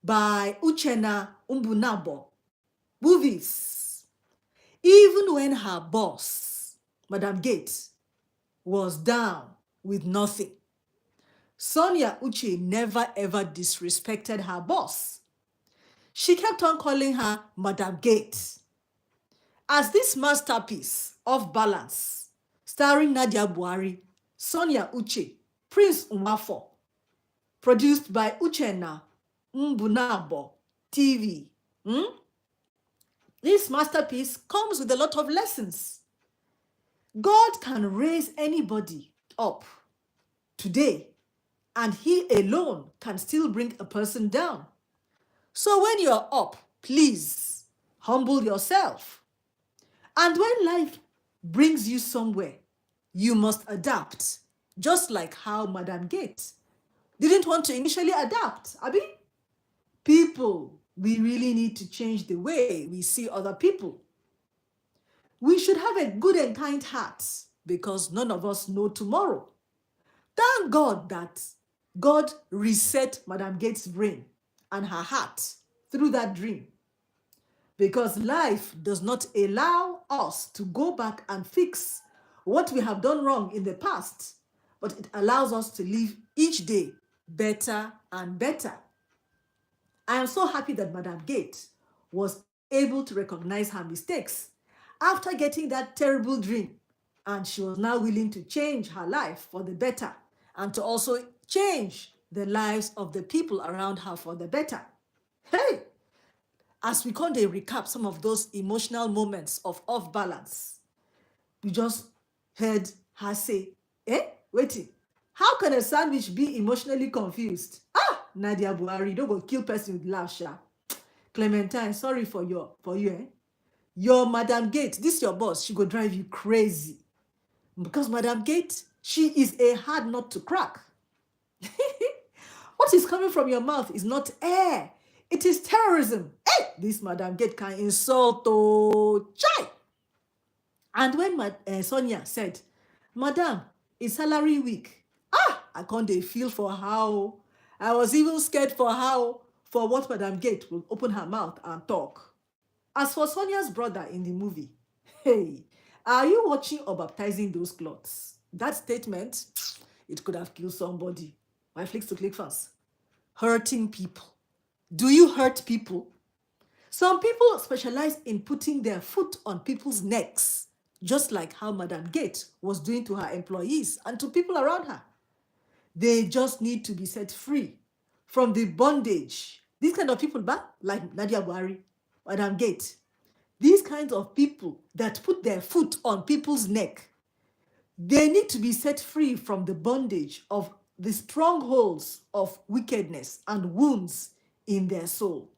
by Uchenna Mbunabo. Movies. Even when her boss, Madam Gates, was down with nothing, Sonia Uche never ever disrespected her boss. She kept on calling her Madam Gates. As this masterpiece of balance, starring NADIA BUARI, Sonia Uche, Prince NWAFOR, produced by Uchenna Mbunabo Tv. This masterpiece comes with a lot of lessons. God can raise anybody up today, and He alone can still bring a person down. So when you're up, please humble yourself. And when life brings you somewhere, you must adapt, just like how Madam Gates didn't want to initially adapt. Abi? People, we really need to change the way we see other people. We should have a good and kind heart because none of us know tomorrow. Thank God that God reset Madam Gates' brain and her heart through that dream, because life does not allow us to go back and fix what we have done wrong in the past, but it allows us to live each day better and better. I am so happy that Madam Gates was able to recognize her mistakes after getting that terrible dream, and she was now willing to change her life for the better and to also change the lives of the people around her for the better. Hey, as we come to recap some of those emotional moments of off balance, we just heard her say, waiting, how can a sandwich be emotionally confused? NADIA BUARI, don't go kill person with laugh, sha. Clementine, sorry for you, Your Madam Gates, this your boss, she go drive you crazy. Because Madam Gates, she is a hard nut to crack. What is coming from your mouth is not air. It is terrorism. Hey, this Madam Gates can insult, chai. And when Sonia said, Madam, it's salary week. I can't feel for how. I was even scared for what Madam Gates will open her mouth and talk. As for Sonia's brother in the movie, hey, are you watching or baptizing those cloths? That statement, it could have killed somebody. My flicks to click fans. Hurting people. Do you hurt people? Some people specialize in putting their foot on people's necks, just like how Madam Gates was doing to her employees and to people around her. They just need to be set free from the bondage. These kind of people, like NADIA BUARI, Madam Gates, these kinds of people that put their foot on people's neck, they need to be set free from the bondage of the strongholds of wickedness and wounds in their soul.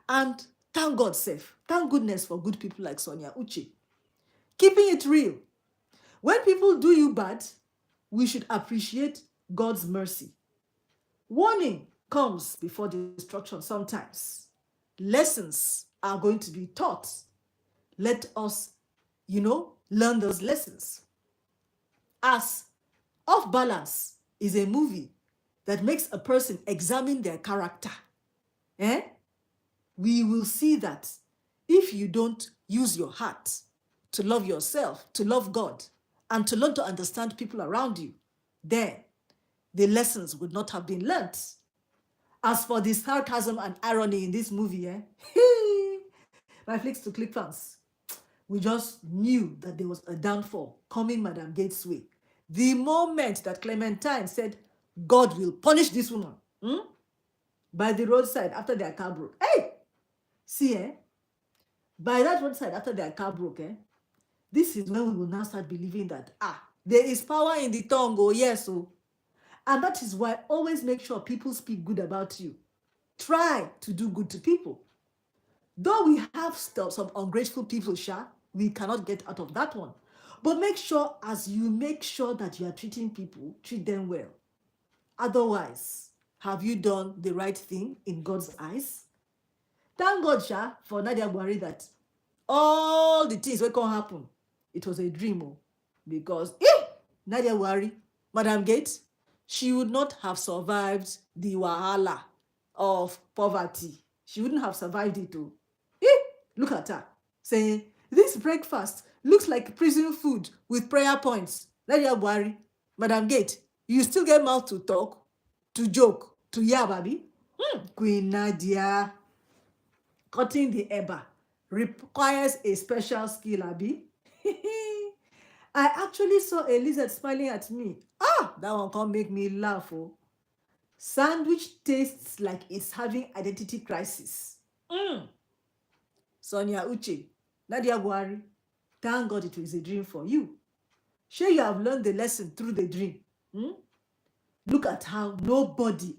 And thank God safe. Thank goodness for good people like Sonia Uche. Keeping it real. When people do you bad, we should appreciate God's mercy. Warning comes before destruction sometimes. Lessons are going to be taught. Let us, learn those lessons. As Off Balance is a movie that makes a person examine their character, we will see that if you don't use your heart to love yourself, to love God, and to learn to understand people around you, then the lessons would not have been learnt. As for the sarcasm and irony in this movie, my flicks to click fans, we just knew that there was a downfall coming Madam Gates' way. The moment that Clementine said, God will punish this woman by the roadside after their car broke. Hey! See, by that roadside after their car broke, this is when we will now start believing that, there is power in the tongue, yes. And that is why always make sure people speak good about you. Try to do good to people. Though we have some ungrateful people, we cannot get out of that one. But make sure, as you make sure that you are treating people, treat them well. Otherwise, have you done the right thing in God's eyes? Thank God, for NADIA BUARI that all the things that can happen, it was a dream. Because if NADIA BUARI, Madam Gates, she would not have survived the wahala of poverty. She wouldn't have survived it too. Look at her saying, this breakfast looks like prison food with prayer points. NADIA BUARI, Madam Gate, you still get mouth to talk, to joke, to baby. Queen Nadia, cutting the eba requires a special skill, Abi. I actually saw a lizard smiling at me. That one can't make me laugh. Oh. Sandwich tastes like it's having identity crisis. Sonia Uche, NADIA BUARI, thank God it was a dream for you. Sure, you have learned the lesson through the dream. Look at how nobody,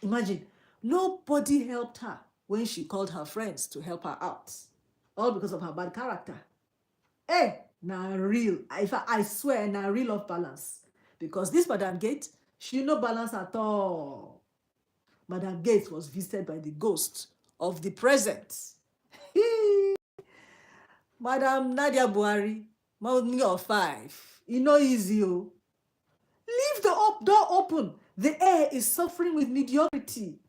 imagine, nobody helped her when she called her friends to help her out. All because of her bad character. Now real, I swear, now real off balance. Because this Madam Gates, she no balance at all. Madam Gates was visited by the ghost of the present. Madam NADIA BUARI, mommy of 5. You know easy, oh. Leave the door open. The air is suffering with mediocrity.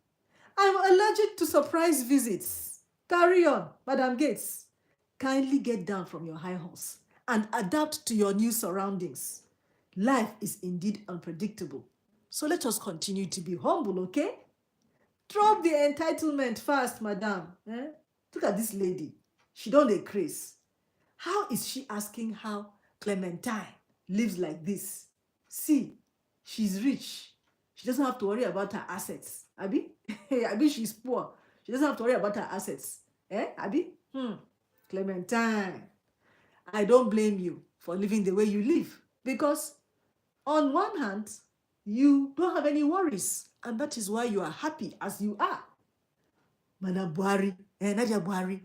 I'm allergic to surprise visits. Carry on, Madam Gates. Kindly get down from your high horse and adapt to your new surroundings. Life is indeed unpredictable. So let us continue to be humble, okay? Drop the entitlement fast, madam. Look at this lady. She don't decrease. How is she asking how Clementine lives like this? See, she's rich. She doesn't have to worry about her assets. Abi? Abi, she's poor. She doesn't have to worry about her assets. Abi? Clementine, I don't blame you for living the way you live. Because on one hand, you don't have any worries. And that is why you are happy as you are. Madam BUARI, NADIA BUARI,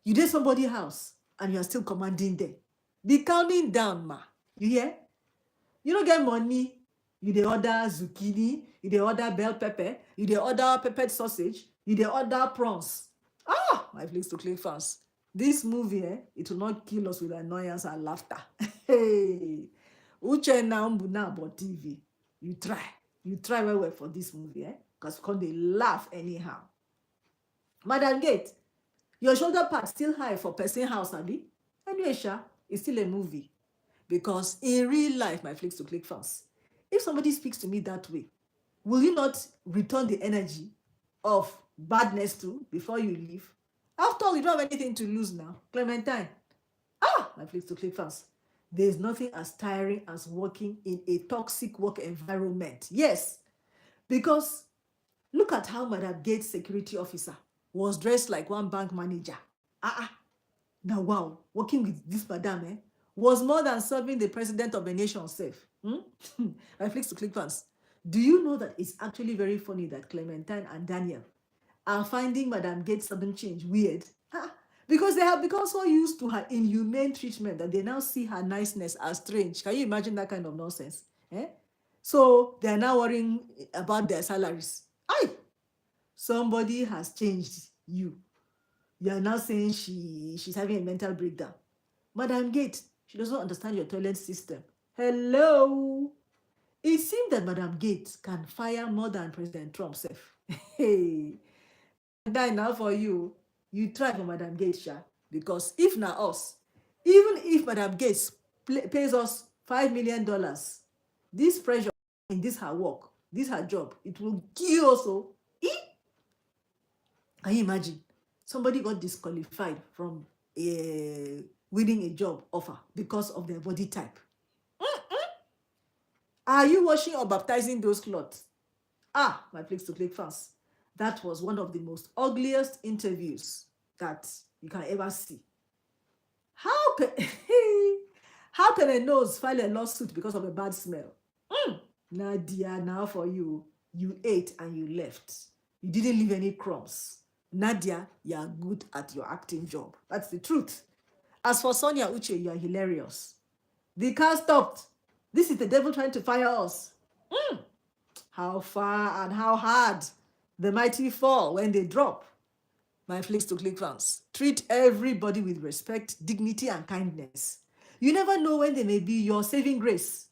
you did somebody's house and you are still commanding them. Be calming down, ma. You hear? You don't get money. You dey order zucchini, you dey order bell pepper, you dey order peppered sausage, you dey order prawns. My place to click fans. This movie, it will not kill us with annoyance and laughter. Hey, Uchenna Mbunabo TV. You try well for this movie, because they laugh anyhow. Madam Gate, your shoulder pad still high for person house, Abi? Anyway, it's still a movie. Because in real life, my flicks to click fans, if somebody speaks to me that way, will you not return the energy of badness too before you leave? After all, you don't have anything to lose now. Clementine, my flicks to click fans, there's nothing as tiring as working in a toxic work environment. Yes, because look at how Madam Gates' security officer was dressed like one bank manager. Now, wow, working with this madam, was more than serving the president of the nation safe. My flicks to click fans. Do you know that it's actually very funny that Clementine and Daniel are finding Madam Gates' sudden change weird? Because they have become so used to her inhumane treatment that they now see her niceness as strange. Can you imagine that kind of nonsense? So they are now worrying about their salaries. Somebody has changed you. You are now saying she's having a mental breakdown. Madam Gates, she doesn't understand your toilet system. Hello. It seems that Madam Gates can fire more than President Trump self. Hey, die now for you. You try for Madam Gates, because if not us, even if Madam Gates pays us $5 million, this pressure in this her work, this her job, it will kill us. Can you imagine? Somebody got disqualified from winning a job offer because of their body type. Are you washing or baptizing those clothes? My place to click fast. That was one of the most ugliest interviews that you can ever see. How can a nose file a lawsuit because of a bad smell? Nadia, now for you. You ate and you left. You didn't leave any crumbs. Nadia, you are good at your acting job. That's the truth. As for Sonia Uche, you are hilarious. The car stopped. This is the devil trying to fire us. How far and how hard the mighty fall when they drop. My flicks to click fans. Treat everybody with respect, dignity, and kindness. You never know when they may be your saving grace.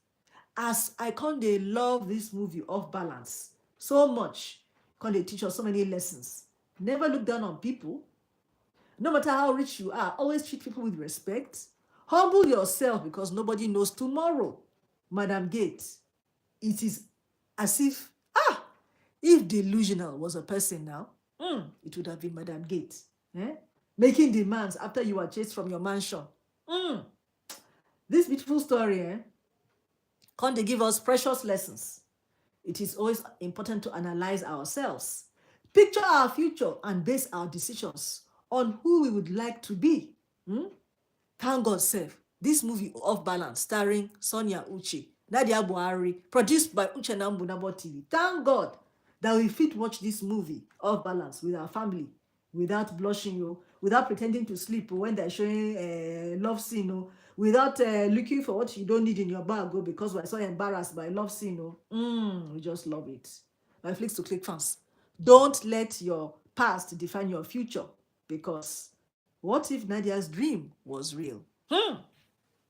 As I love this movie Off Balance so much. Can they teach us so many lessons? Never look down on people. No matter how rich you are, always treat people with respect. Humble yourself because nobody knows tomorrow. Madam Gates, it is as if delusional was a person now, it would have been Madam Gates. Making demands after you were chased from your mansion. This beautiful story, can't they give us precious lessons? It is always important to analyze ourselves, picture our future, and base our decisions on who we would like to be. Thank God, save. This movie, Off Balance, starring Sonia Uche, NADIA BUARI, produced by Uchenna Mbunabo TV. Thank God that we fit watch this movie, Off Balance, with our family, without blushing, without pretending to sleep when they're showing a love scene, without looking for what you don't need in your bag, because we're so embarrassed by love scene. We just love it. My Flicks to Click fans, don't let your past define your future, because what if Nadia's dream was real?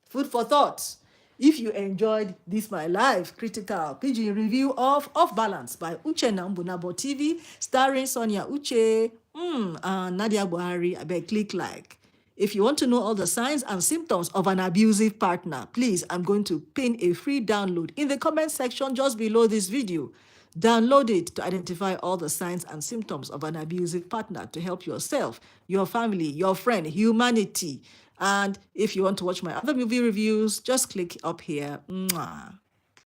Food for thought. If you enjoyed this my live critical PG review of Off Balance by Uchenna Mbunabo TV, starring Sonia Uche and NADIA BUARI, I beg click like. If you want to know all the signs and symptoms of an abusive partner, please, I'm going to pin a free download in the comment section just below this video. Download it to identify all the signs and symptoms of an abusive partner to help yourself, your family, your friend, humanity. And if you want to watch my other movie reviews, just click up here. Mwah.